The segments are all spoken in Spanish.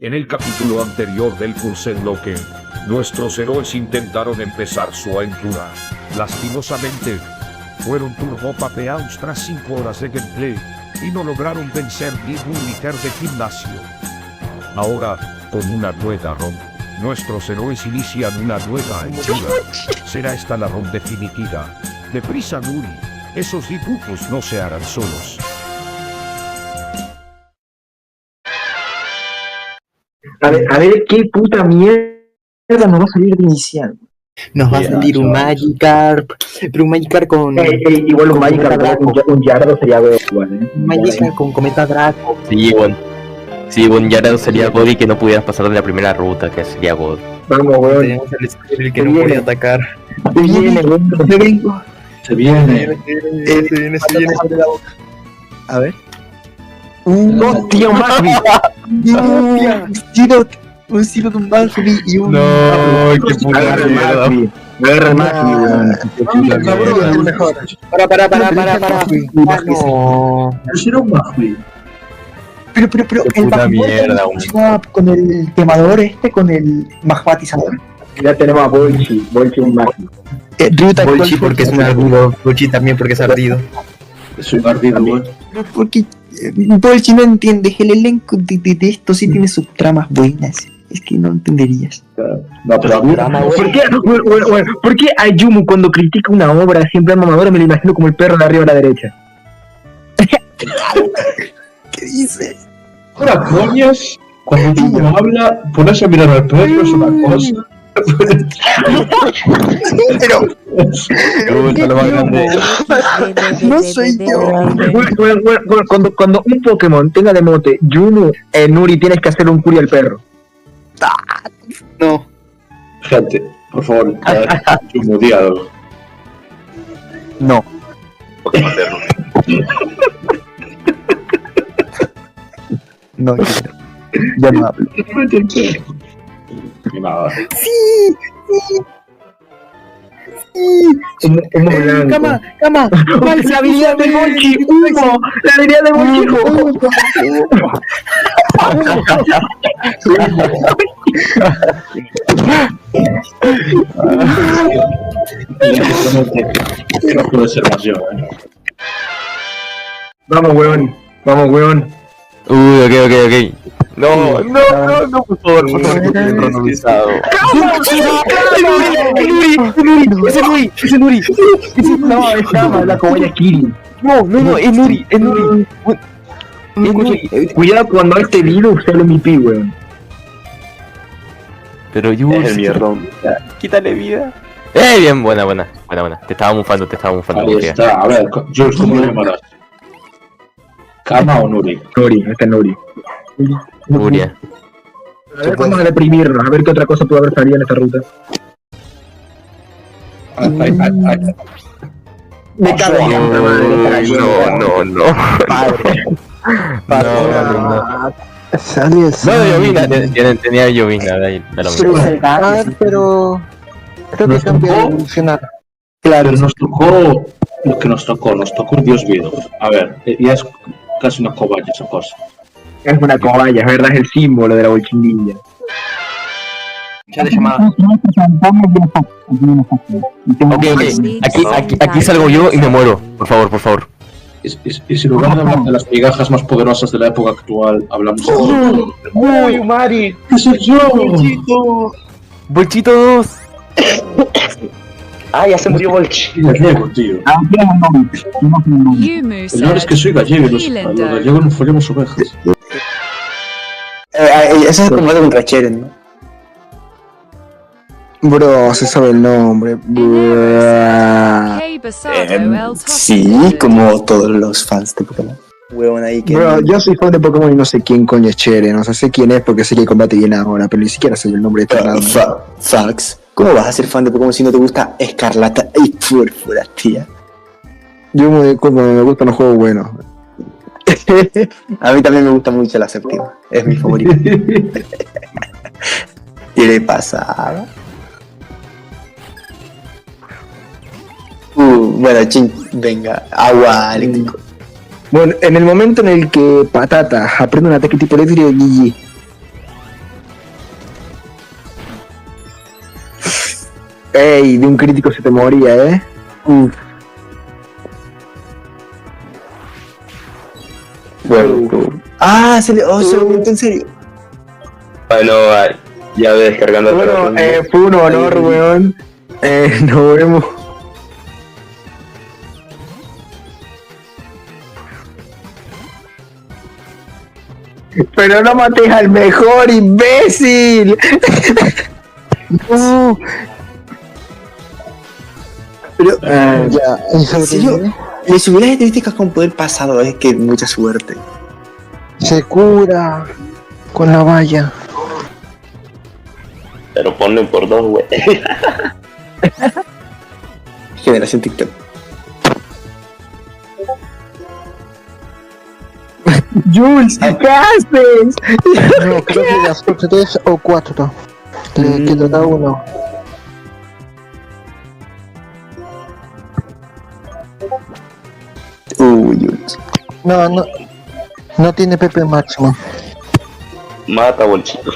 En el capítulo anterior del Kursenloke, nuestros héroes intentaron empezar su aventura. Lastimosamente, fueron turbopapeados tras 5 horas de gameplay y no lograron vencer ningún líder de gimnasio. Ahora, con una nueva ROM, nuestros héroes inician una nueva aventura. ¿Será esta la ROM definitiva? Deprisa, Nuri, esos dibujos no se harán solos. A ver, qué puta mierda nos va a salir de inicial. Nos va a salir un Magikarp, pero un Magikarp con... igual un Magikarp, un Yardo sería bueno igual, Un Magikarp con Cometa Draco. Sí, un Yarado sería God y que no pudieras pasar de la primera ruta, que sería God. Vamos, weón. Tenemos el que no podía atacar. Se viene, weón. Se viene. Se viene. A ver. ¡No, tío Magby! Un Zero de un Magby y un... No, qué puta Agarra el mierda. Magby. Agarra el Magby, weón. Para. No. Yo era un Magby. Pero, Qué el puta Magby mierda, güey. funciona con el quemador con el magmatizador. Ya tenemos a Bolchi un Magby. Ryuta Bolchi porque es un ardido. Bolchi también porque es ardido. Soy ardido, güey. Pero porque Bolchi no entiendes, el elenco de esto sí tiene sus tramas buenas. Es que no entenderías. No, pero a mí... ¿Por qué Ayumu cuando critica una obra siempre mamadora me lo imagino como el perro de arriba a la derecha? ¿Qué dices? Ahora, coñas, cuando uno habla, ponerse a mirar al perro es una cosa. Pero Lo más grande. no soy yo. Cuando un Pokémon tenga de mote Yumu, Nuri tienes que hacer un Curi al perro. No. Gente, por favor, un diálogo. No. No quiero. Ya no hablo. Ni nada. Humo blanco. Cama. La habilidad de Bolchi, humo. La habilidad de Bolchi, No puede ser más yo, Vamos, weón. Uy, ok. No, por favor, randomizado. Ese Nuri. No, es Kama, la cobaya Kirin. No, es Nuri. Cuidado cuando este virus sale mi pi, weón. Pero yo... Es el mierdón. Quítale vida. Bien, buena. Te estaba mufando. Ahí está, a ver, Jules, ¿cómo lo llamarás? ¿Kama o Nuri? Nuri, este es Nuri. Furia. A ver, vamos a deprimirnos, a ver qué otra cosa puede haber salido en esta ruta. Me cago en No. Salió Llovina, tenía Llovina, de ahí, de lo mismo. pero creo que cambió de evolucionar. Claro, nos tocó lo que nos tocó Dios Vido. A ver, ya es casi una cobaya esa cosa. Es una cobaya, es verdad, es el símbolo de la bolchinilla. Ya le llamaba. Ok, aquí salgo yo y me muero, por favor. Y si en lugar de hablar de las migajas más poderosas de la época actual, hablamos de... ¡Uy, Mari! ¿Qué soy yo? Bolchito 2. Ya se murió Bolchi. Soy gallego, tío. El peor es que soy gallego y los gallegos no follamos ovejas. Eso es como algo contra Cheren, ¿no? Bro, se sabe el nombre. Sí, como todos los fans de Pokémon. Huevón ahí que... Bro, yo soy fan de Pokémon y no sé quién coño es Cheren. O sea, sé quién es porque sé que combate bien ahora, pero ni siquiera sé el nombre de este lado. Fax. ¿Cómo vas a ser fan de Pokémon si no te gusta Escarlata y Púrpura, tía? Como me gustan los juegos buenos. A mí también me gusta mucho la séptima. Es mi favorita. ¿Qué le pasa? Bueno, venga, agua eléctrico. Bueno, en el momento en el que Patata aprende un ataque tipo eléctrico, GG. Ey, de un crítico se te moría, Uf. Bueno, se lo miento en serio. Bueno, ya voy descargando. Bueno, fue un honor, weón. Nos vemos. Pero no mates al mejor, imbécil. No. Pero, ya, ¿en serio? Le subí las estadísticas con poder pasado, es que mucha suerte. Se cura con la valla. Pero ponle por 2, güey. Generación TikTok. Jules, ¿qué haces? No, creo que las 3 o 4. Le queda cada uno. Jules. No tiene PP máximo. Mata, bolchito.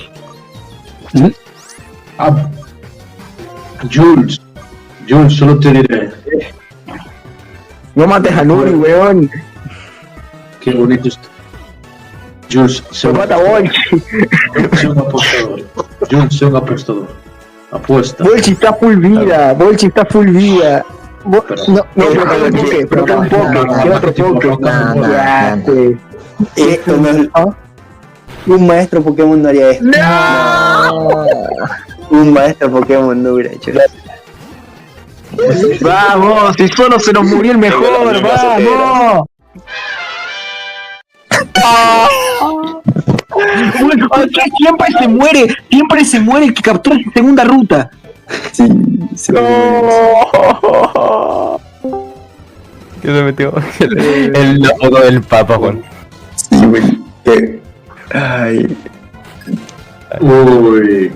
Jules, solo te diré. No mates a Nuri, weón. Qué bonito esto. Jules, sé un apostador. Jules, sé un apostador. Apuesta. Bolchi está full vida. No, pero un poco. Esto no es... Un maestro Pokémon no haría esto. ¡No! Un maestro Pokémon no hubiera hecho eso. ¡Vamos! Si solo se nos murió el mejor, ¡vamos! Siempre se muere el que captura su segunda ruta. Sí, se ¿Qué se metió? La foto del Papa, Juan. Sí, güey. Ay. Uy.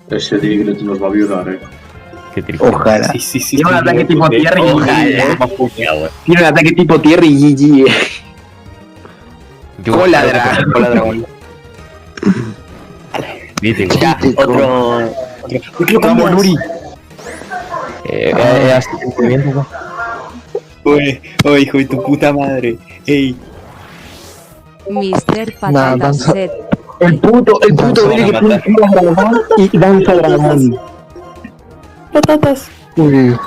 Ese Diglett nos va a violar, Qué triste. Ojalá. Sí. Tiene un ataque tipo tierra y GG. Tiene un ataque tipo tierra y GG. Cola dragón. Viste, Otro combo Nuri. Oye, hijo de tu puta madre. Ey. Mr. Patata Set. El puto dile que tú dragón y danza dragón. Patatas. Uy.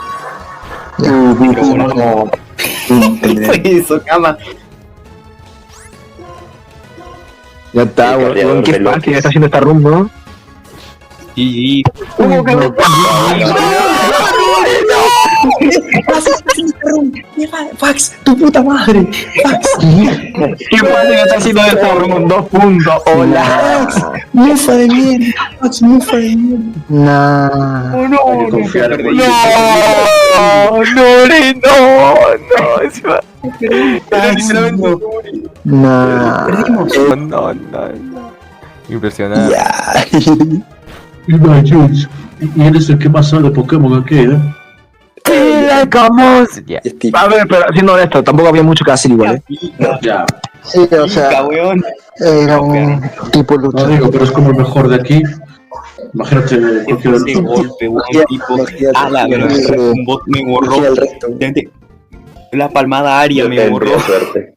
¿Qué fue eso, cama? Ya está, weón. Qué fácil está haciendo esta rumba, ¿no? GG. ¿Cómo que no? Fax, tu puta madre. Fax. ¿Qué pasa que está haciendo esta rumba? 2 puntos. Hola. Fax, mufa de mierda. Fax, mufa de mierda. Nah. Hay que confiar en No. Impresionante. Jules. ¿Y eres el que más sabe de Pokémon aquí, A ver, pero siendo honesto, tampoco había mucho que hacer igual, Ya. Sí, o sea, era un tipo No luchador. digo, pero es como el mejor de aquí. Imagínate cualquier Ese golpe, buen tipo. A la verdad, un bot me borró. La palmada Aria me borró. Suerte.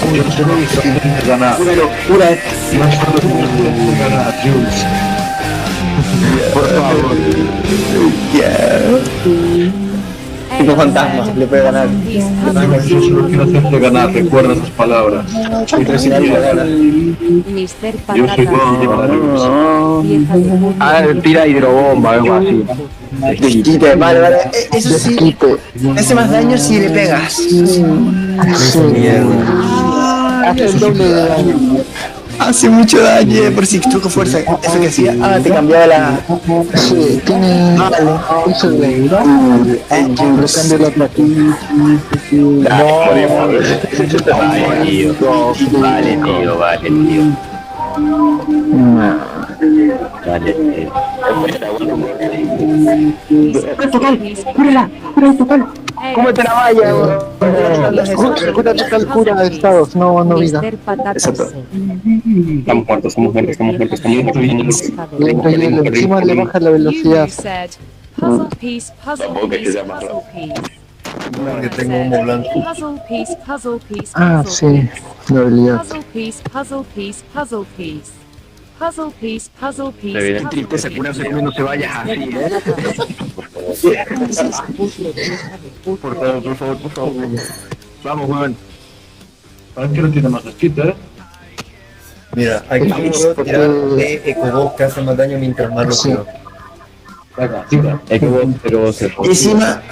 Jules, yo no he visto ganar. Pura No es solo ganar, Jules. por favor. Tipo fantasma, le puede ganar. Yo solo quiero hacerte ganar, recuerda esas palabras. Mr. Yo soy Patata bueno. Vieja de puta. Tira hidrobomba, algo así. Desquite, vale. Eso sí, hace más daño si le pegas. Sí. Hace el doble de daño. Hace mucho daño, por si truco fuerza. Eso que hacía, te cambiaba la. Sí, tiene. Eso de le cambia la platilla. Vale, tío. Dale. ¡Cúrala! ¡Cura el total! ¡Cómete la valla! Cura total, cura de estados, no vida. Exacto. Estamos muertos. Encima le baja la velocidad. Puzzle piece, puzzle Tampoco es que piece, sea más puzzle piece. Que tengo humo blanco. Puzzle piece, puzzle piece, Ah, puzzle sí, piece. la habilidad. Puzzle piece, puzzle piece, puzzle piece. Puzzle piece, puzzle Se piece, viene. puzzle piece. No se vayas así, Por favor. Vamos, weón. ¿Sabes que no tiene más skit, Mira, aquí puedo tirar de Ecobot que hace más daño mientras más lo Sí. tiro. Venga, tira. pero se Y encima,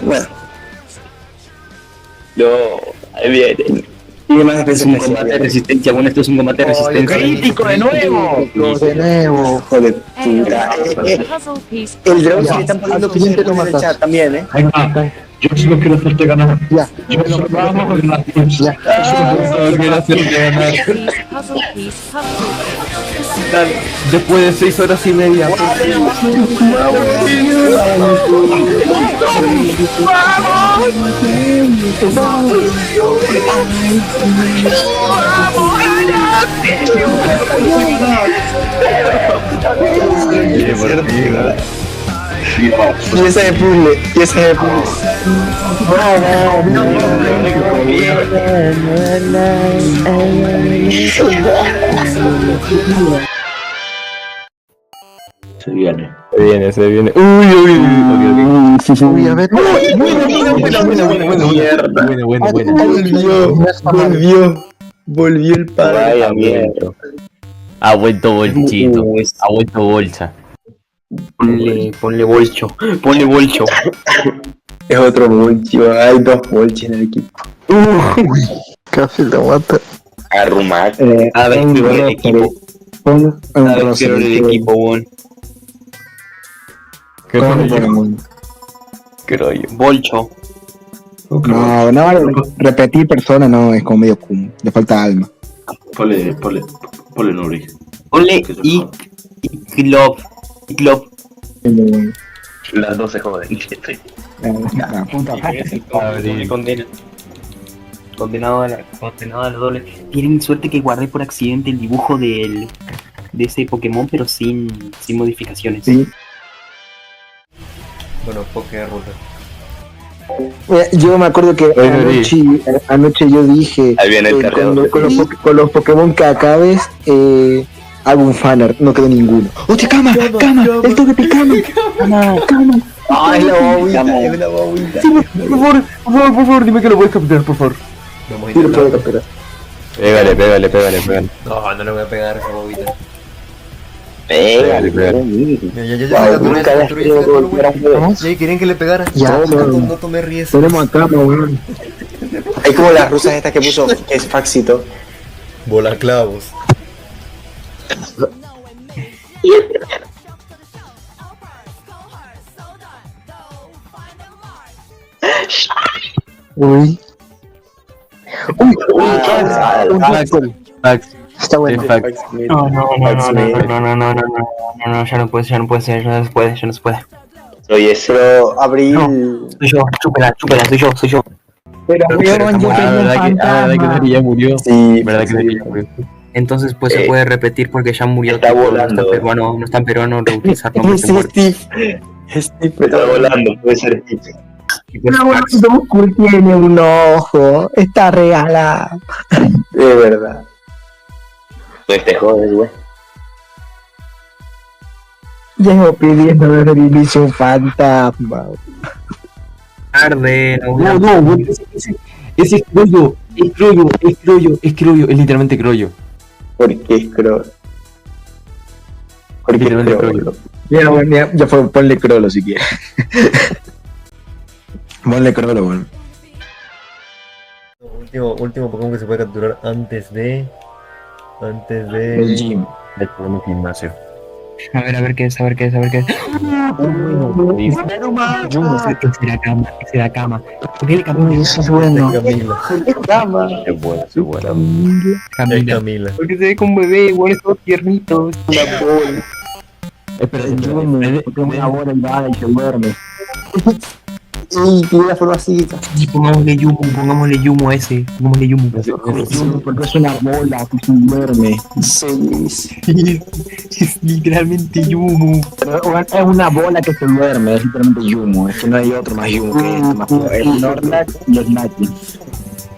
bueno. Ahí viene. Tiene más Es un combate de resistencia. Bueno, esto es un combate de resistencia. ¡Crítico de nuevo! De nuevo. Joder, puta. Puzzle piece, El dragón Ya, se le están poniendo al siguiente lo en el matas. chat también, Venga, yo solo quiero hacerte ganar. Ya, Yo solo vamos, gracias. ya. Quiero hacerte ganar. puzzle piece, puzzle piece, puzzle piece. Después de 6 horas y media. Pieza de puzzle, pieza de puzzle. Se viene. Se viene. Uy. Uy, a ver. Volvió el padre. Vaya mierda. Ha vuelto bolchito. Ha vuelto bolcha. Ponle bolcho. Es otro bolcho, hay dos bolches en el equipo. Casi lo mata. Arrumar. A ver, el equipo. pon Quiero el equipo, weón. Bolcho. No, repetir persona no, es como medio cum, le falta alma. Ponle Nuri. Ponle y Club. Las 12 joden. Condenado a la doble. Tienen suerte que guardé por accidente el dibujo de ese Pokémon, pero sin modificaciones. Sí. Bueno, Poké Ruta. Yo me acuerdo que anoche yo dije Ahí viene el cargador. con los Pokémon que acabes hago un fanart, no quedó ninguno. ¡Hostia, cama! ¡El toque de cama! ¡Ay, la bobita! Por favor, dime que lo puedes capturar, por favor. Vamos a Sí, lo puedo intentarlo. capturar. Pégale. No le voy a pegar a esa bobita. Pégale. Ya querían que le pegara. Ya, No tomé riesgo. Tenemos a cama, weón. Hay como las rusas estas que puso, que es Faxito. Bola clavos. Uy. Fax. Está bueno. No, ya no puede ser. Oye, pero abril. Soy yo, chúpela, soy yo. Pero weón, yo tengo un ¿Verdad que fantasma. ya murió? Sí, ¿Verdad que ya murió? Entonces pues se puede repetir porque ya murió. está tipo, volando. No está en peruano reutilizar nombres de muertos. Steve está volando, puede ser Steve. Pero bueno, Goku tiene un ojo, está regalado. De verdad. Pues te jodes, güey. Llevo pidiendo de revivir un fantasma. Tarde, No, ese es Croyo, es literalmente Croyo. ¿Por qué es Crollo? ¿Por qué es Literalmente Crollo? Mira, bueno, ya fue, ponle Crollo si quieres. Ponle Crollo, bueno. Último Pokémon que se puede capturar antes de El gym. Del segundo gimnasio. A ver qué es. Ese era cama. ¿Por qué le cambió? Eso es bueno. Camila. Es bueno. Camila. Porque se ve como un bebé, igual es todo tiernito. Es una bola. Espera, Tengo una bola en bala y se duerme. Y tiene la forma así. Y pongámosle Yumo a ese. Porque es una bola que se duerme. Es literalmente Yumo. Pero es una bola que se duerme, es literalmente Yumo. Es que no hay otro más Yumo que este. Más el Snorlax y el Nati.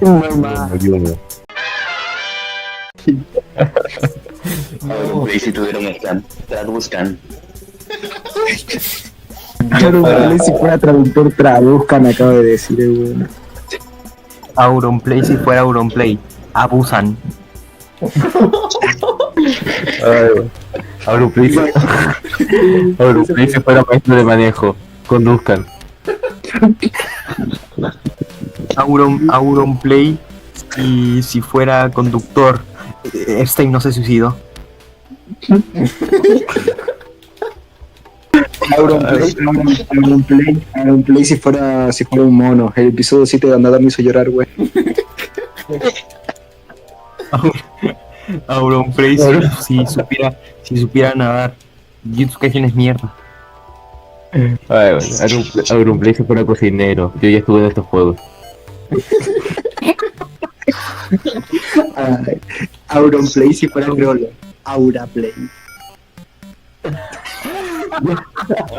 No hay más. Y si tuvieron el scan, traduzcan. Claro, si fuera traductor, traduzca, me acabo de decir, bueno. Auronplay, si fuera Auronplay. Abusan. Auronplay si fuera maestro de manejo. Conduzcan. Auronplay, y si fuera conductor. Epstein no se suicidó. Auronplay si fuera un mono. El episodio 7 de Andada me hizo llorar, güey. Auronplay, si supiera nadar. Jutsu Kaisen es mierda. Auronplay si fuera cocinero. Yo ya estuve en estos juegos. Auronplay si fuera Grolo. Auraplay.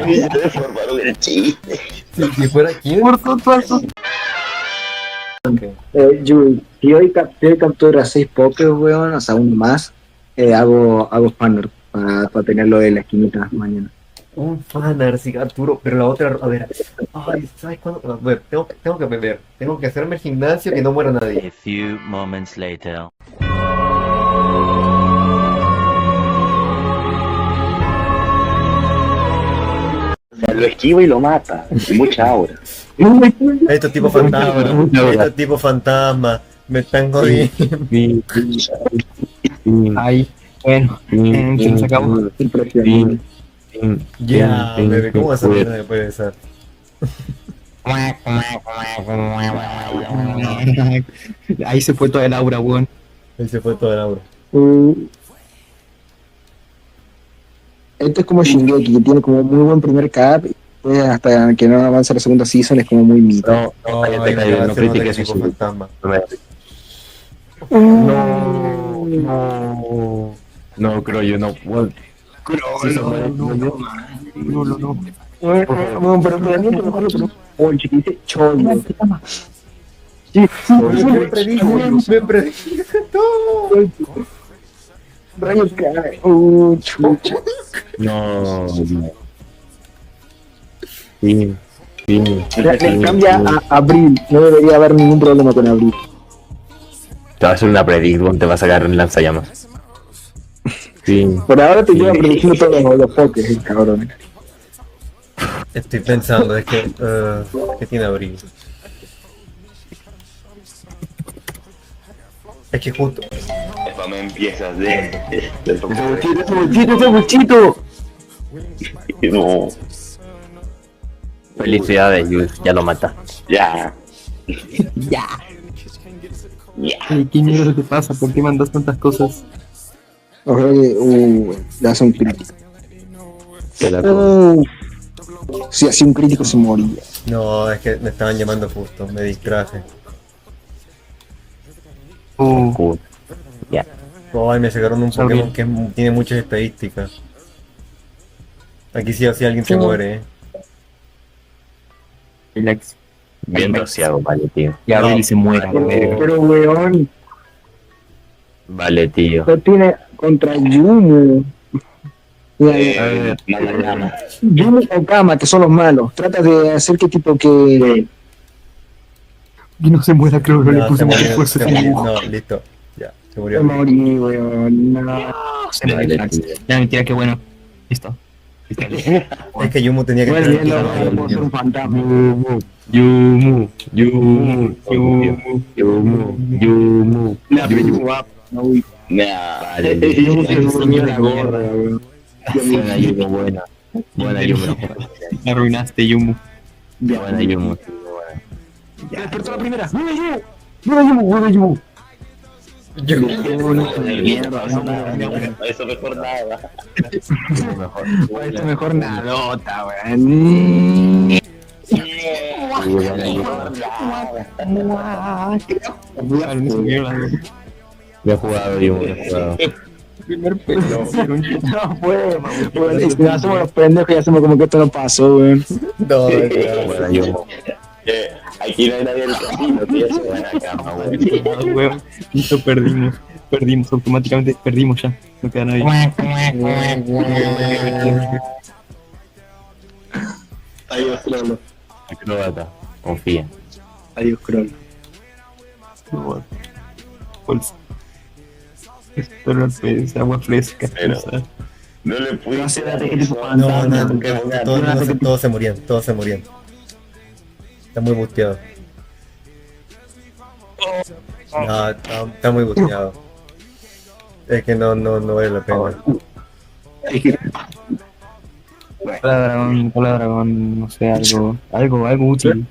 Ya deformaron el chiste. Si fuera quién. Si hoy captura 6 pokés, weón, o sea, uno más, hago fanart para tenerlo en la esquinita mañana. Un fanart, sí, Arturo, pero la otra, a ver, ay, ¿sabes cuándo? A ver, tengo que beber, tengo que hacerme el gimnasio que no muera nadie. A few moments later. Lo esquiva y lo mata. Mucha aura. Estos tipos fantasmas, me están jodiendo. Ay, bueno, se nos acabó. Ya, bebé, ¿cómo vas a ver después de esa? Ahí se fue toda el aura, weón. Ahí se fue toda el aura. Esto es como Shingeki, que tiene como muy buen primer cap, pues hasta que no avanza la segunda season es como muy mito. No critiques eso. No, creo yo no. No. Bueno, pero realmente mejor lo Ponche, que dice Cholo. Sí, me predije todo. Rayos cae. Chucha. No. Sí. Le cambia a Abril. No debería haber ningún problema con Abril. Te va a hacer una predict, te va a sacar un lanzallamas. Sí. Por ahora te llevan prediciendo todos los pokés, cabrón. Estoy pensando, es que tiene Abril. Es que justo. Me empiezas de ¡Ese buchito! No. Felicidades, Jules, ya lo mata. Ya. ¿Qué mierda te pasa? ¿Por qué mandas tantas cosas? Ojalá que le hace un crítico. Si hacía un crítico se moría. No, es que me estaban llamando justo, me distraje. Ya. Ay, me sacaron un Pokémon que tiene muchas estadísticas. Aquí sí o sí alguien se muere, Relax. Bien rociado, vale, tío. Y Abril se muera, Pero weón, Vale, tío. no tiene contra Yumu. Yumu o Kama, que son los malos. Trata de hacer que tipo que... Y no se muera, creo que le No, puse más murió, esfuerzo. no, listo. Ya, se murió. Me morí, weón. No. Se me relax. Ya, mentira, qué bueno. Listo. Es que Yumu tenía que Bueno, tener ya no puedo ser un fantasma. Yumu. La Yumu va. No, uy. Nah. Vale, Yumu se durmió la gorda, weón. Buena Yumu, buena. Buena Yumu. Me arruinaste, Yumu. Buena Yumu. Ya despertó la primera. ¡Buena Yumu! ¡Buena Yumu! ¡Buena Yumu! Eso mejor nada. Esto mejor nadota, weón. Me he jugado, Yumu, me he jugado. Primer pelo. No puede, weón. Y si no hacemos los pendejos y hacemos como que esto no pasó, weón. No, Buena Yumu. Aquí no hay nadie en el casino, tío. Se van a cama, weón. Listo, perdimos, automáticamente perdimos ya. No queda nadie. Adiós, Crollo. Acróbata, confía. Adiós, Crollo. Bolsa. Esto no es agua fresca. Pero- No le pude todos se morían, Está muy busteado. No, está muy busteado. Es que no vale la pena. Cola de dragón, no sé, algo útil.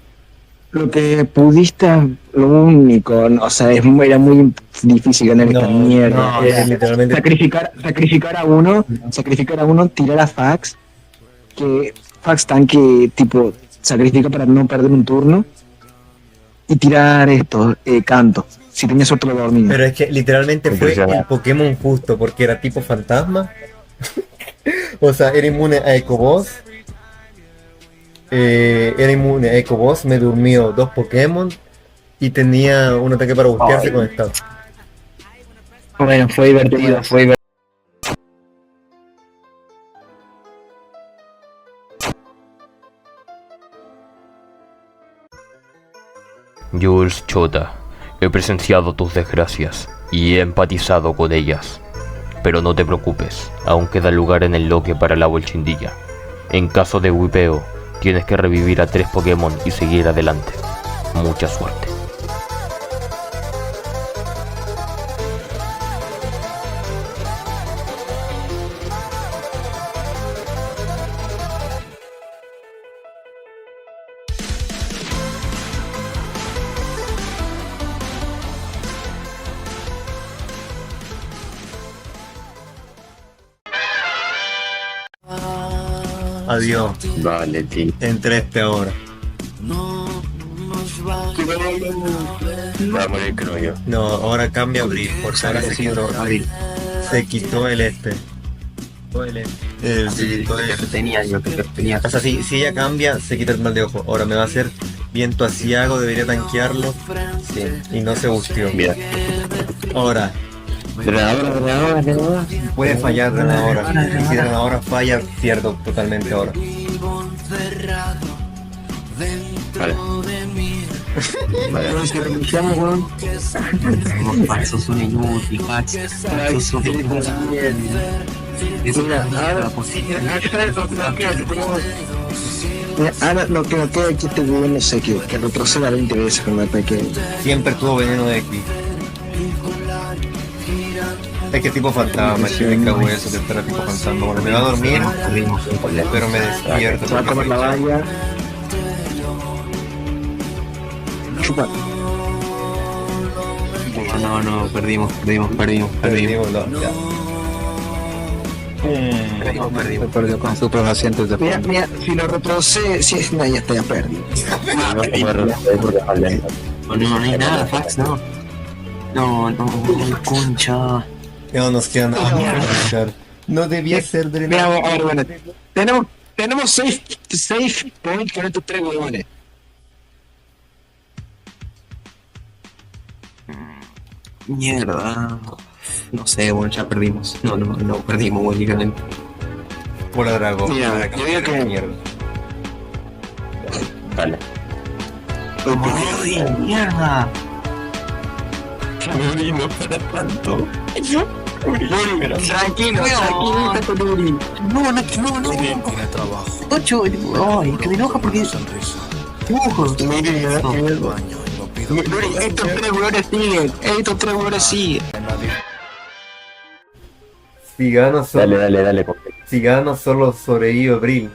Lo que pudiste, lo único, o sea, era muy difícil ganar esta mierda. Era literalmente. sacrificar a uno, tirar a Fax, que Fax tanque tipo sacrifica para no perder un turno, y tirar canto. Si tenías otro dormido. Pero es que literalmente fue el Pokémon justo, porque era tipo fantasma. O sea, era inmune a Ecoboss. Me durmió 2 Pokémon y tenía un ataque para bustearse con Stab. Bueno, fue divertido. Jules Chota, he presenciado tus desgracias y he empatizado con ellas. Pero no te preocupes, aún queda lugar en el loque para la bolchindilla. En caso de whipeo, tienes que revivir a 3 Pokémon y seguir adelante. Mucha suerte. Adiós. Vale, tío. Entré ahora. Va a morir Crollo. No, ahora cambia Abril, porque ahora se quitó Abril. Se quitó el Tenía yo que tenía. O sea, si ella cambia, se quita el mal de ojo. Ahora me va a hacer viento asiago, debería tanquearlo. Sí, y no se busteó. Mira. Ahora, Drenadora. puede fallar Drenadora. Y si Drenadora falla, pierdo totalmente ahora. Vale. Pero si renunciamos, weón. Falsos son inútiles, falsos son Ahora lo que nos queda aquí este weón, no sé, que retroceda 20 veces con el ataque. Siempre tuvo veneno de X. Es que tipo fantasma, que me cago en eso que espera tipo fantasma. Bueno, me va a dormir, pero me despierto. Se va a comer la valla. Chupa. No, perdimos. Perdimos, no, ya. Se perdió con sus asientos de fondo. Mira, si lo retrocede, si es ya está, ya perdido. No hay nada, Fax, no. No, concha. No nos queda nada por escuchar. No debía ser Mira, drenado. a ver, bueno, tenemos safe point con estos 3 huevones. Mierda. No sé, bueno, ya perdimos. No perdimos, bueno, literalmente. Por la dragón. Mira, yo digo que mierda. Vale. ¡Ay, mierda! No para tanto. tranquilo, Uri. No. Ocho, ay, que me enoja porque. Dibujos. Uri, estos 3 huevones siguen. Si gano, son Dale, completo. Si gano, solo sobrevive Abril.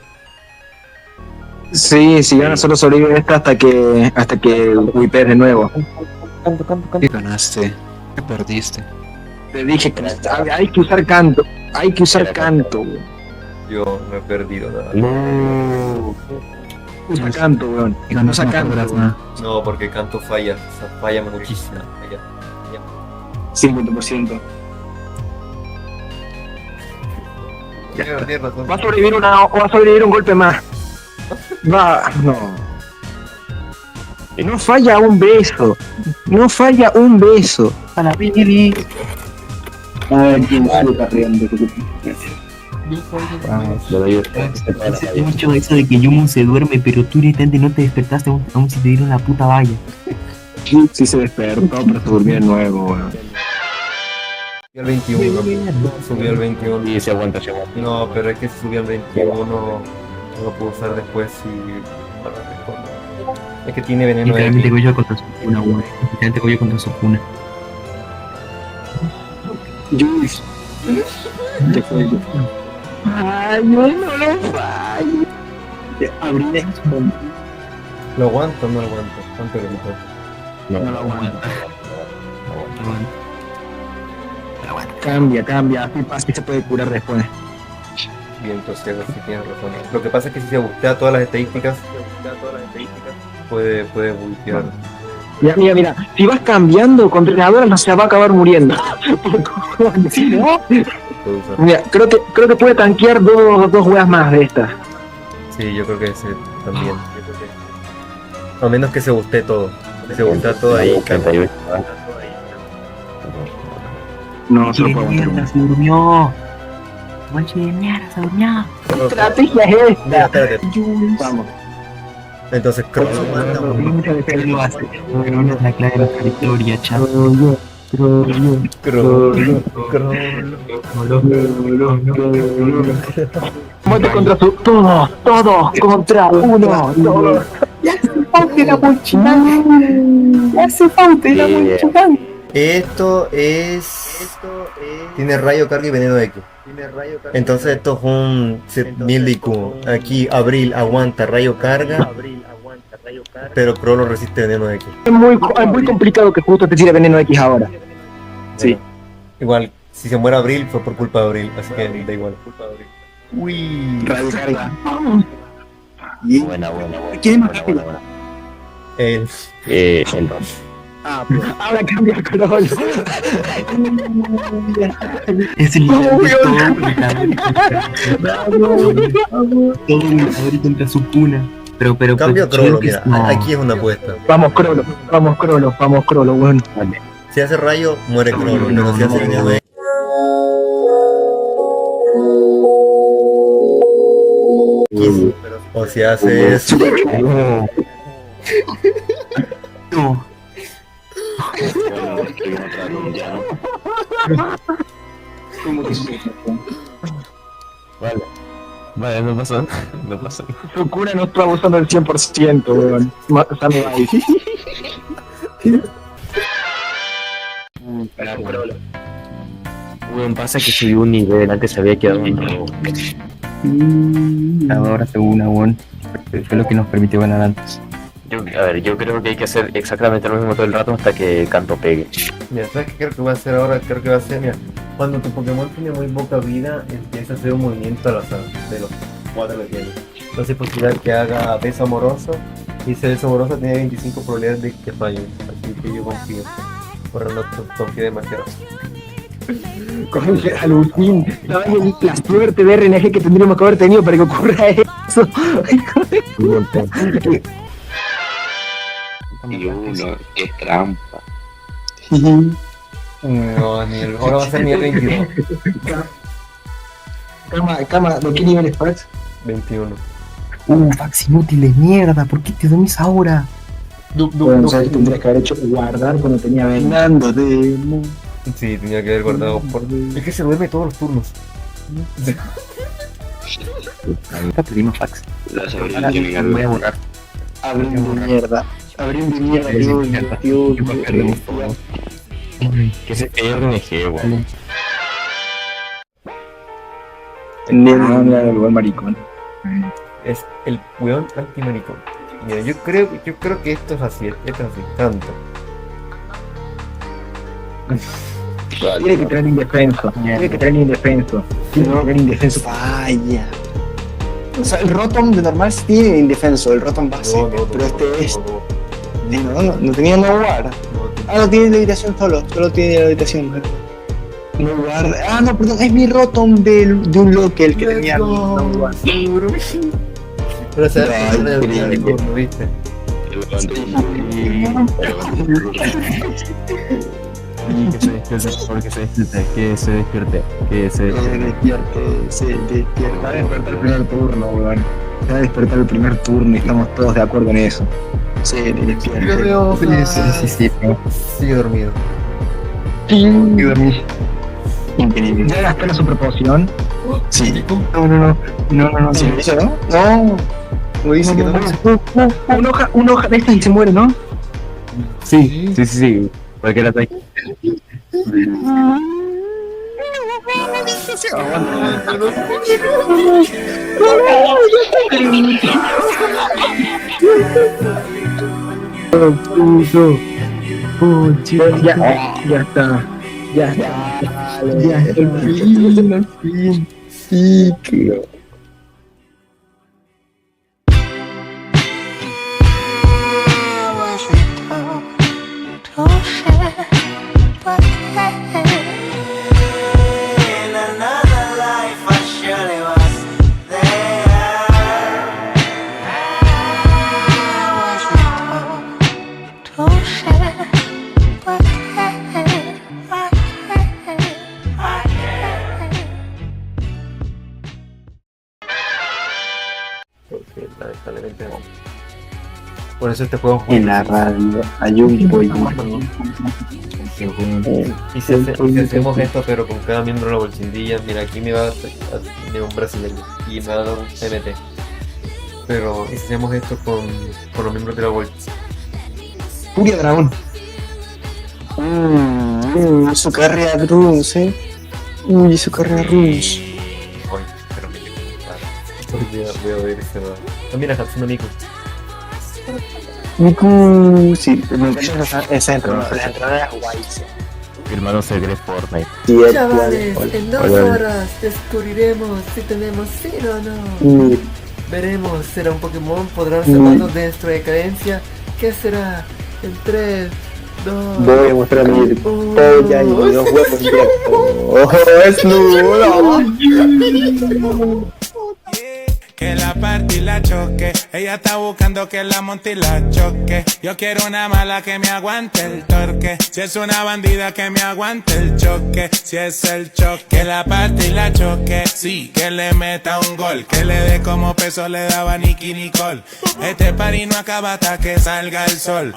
Sí, si gana solo sobrevive esta hasta que whipees de nuevo. ¿Qué ganaste? ¿Qué perdiste? Te dije que hay que usar canto. Hay que usar canto, weón. Yo no he perdido nada. No. Usa canto, weón. Usa canto, weón. No, porque canto falla. O sea, falla muchísimo. Falla. 50%. Tienes razón. Va a sobrevivir un golpe más. No. No falla un beso. No falla un beso. Para Billy. A ver quién está riendo. Hace mucho eso de que Yumun se duerme, pero tú directamente no te despertaste aún si te dieron la puta valla. Sí se despertó, pero se durmió de nuevo, weón. Subió al 21. Subió al 21. Y se aguanta. No, pero es que si subió al 21 no lo puedo usar después y para responder. Es que tiene veneno de Literalmente Goyo contra Sukuna, weón. Literalmente Goyo contra Sukuna. Jules. ¿Qué fue? Ay, no lo fallo. Abrí esto. ¿Lo aguanto o no lo aguanto? ¿Cuánto grito? No lo aguanto. Cambia. Así se puede curar después. Bien, entonces sí tienes razón. Lo que pasa es que si se bustea todas las estadísticas, puede bultear. Mira, si vas cambiando con entrenadoras no se va a acabar muriendo. Si no, mira, creo que puede tanquear dos weas más de estas. Sí, yo creo que ese también. A menos que se bustee todo. Si se bustea todo ahí, 38. No, se lo puedo aguantar. Se durmió. Manche de mierda, se durmió. ¿Qué estrategia es esta? Mira, espérate. Vamos. Entonces, Crono manda un... Él lo hace. Crono es la clave de nuestra victoria, chaval. Muerte contra su... Todos contra uno. Todos. Ya se faute la mochilán. Ya se faute la mochilán. Esto es... Tiene rayo, carga y veneno X. Entonces esto es un 1000 de IQ. Aquí Abril aguanta rayo carga, pero Crono resiste veneno X. Es muy complicado que justo te tire veneno X ahora. Sí. Igual, si se muere Abril fue por culpa de Abril, así que da igual. Uy, radio carga. Buena. ¿Quién es más rápido? El Ahora cambia el color. Es el todo luchador contra su cuna. Pero cambio a Crono, mira, aquí es una apuesta. Vamos Crono, weón. Si hace rayo, muere Crono, pero si hace veneno X. O si hace eso. No. Vale, no pasó. Su cura no está abusando del 100%, weón. Salve ahí. Weón, pasa que subí un nivel, antes se había quedado en rojo. Ahora se una, weón. Fue lo que nos permitió ganar antes. Yo creo que hay que hacer exactamente lo mismo todo el rato hasta que Canto pegue. Mira, ¿sabes qué creo que va a hacer ahora? Creo que va a ser, mira, cuando tu Pokémon tiene muy poca vida, empieza a hacer un movimiento al azar de los 4 que tiene. Entonces hay posibilidad que haga beso amoroso, y ese beso amoroso tiene 25 probabilidades de que falle. Así que yo confío. Pero no confío demasiado. Coge alucín. La suerte de RNG que tendríamos que haber tenido para que ocurra eso. Y uno, qué trampa. No, ahora va a ser nivel 22. Cama, ¿de qué nivel es Fax? 21. Fax inútil de mierda, ¿por qué te dormís ahora? Bueno, sabes que tendrías que haber hecho guardar cuando tenía venando de... Sí, tenía que haber guardado por... Es que se duerme todos los turnos. Ahorita pedimos Fax. Las Voy a borrar. Abrí de mierda. Que se cayó RNG, weón. No, mira, el buen maricón. Es el weón antimaricón. Mira, yo creo que esto es así, tanto. Tiene que tener indefenso. Tiene que tener indefenso. Vaya. O sea, el Rotom de normal sí tiene indefenso, el Rotom base. Pero este es. No tenía no guard. No tiene levitación solo tiene levitación. No guard. No, perdón, es mi Rotom de un Local que tenía no guard. Pero o sea, ¿viste? Que se despierte. Va a despertar el primer turno, weón. Se va a despertar el primer turno y estamos todos de acuerdo en eso. Sí, despierta. Yo veo. Sí. Sigue dormido. Increíble. ¿Ya gastó la superpoción? Sí. No. ¿Sí, eso no? No. Como dice que no. Una hoja de estas y se muere, ¿no? Sí. Cualquier ataque. Ya está. Al fin. Sí, claro. Lamentablemente no. Por eso este juego En la radio hay un pollo. Y si hacemos esto pero con cada miembro de la bolsindilla, mira, aquí me va a de un brasileño y me va a dar un MT. Pero si hacemos esto con los miembros de la bolsindilla. Furia dragón. Su carrera runes, Uy, su carrera runes. Voy, pero me tengo que gustar. Voy a ver este lado. Mira, Hatsune Miku. Miku, sí, me encanta esa entrada. La entrada es guay. Hermano secreto Fortnite. Chavales, en 2 horas descubriremos si tenemos sí o no. Veremos, ¿será un Pokémon? ¿Podrán salvarnos de nuestra decadencia? ¿Qué será? En 3, 2... Voy a mostrar mi polla y los huevos directos. ¡Oh, es nulo! Que la parte y la choque. Ella está buscando que la monte y la choque. Yo quiero una mala que me aguante el torque. Si es una bandida que me aguante el choque. Si es el choque, que la parte y la choque. Sí, que le meta un gol. Que le dé como peso le daba Nicky Nicole. Este party no acaba hasta que salga el sol.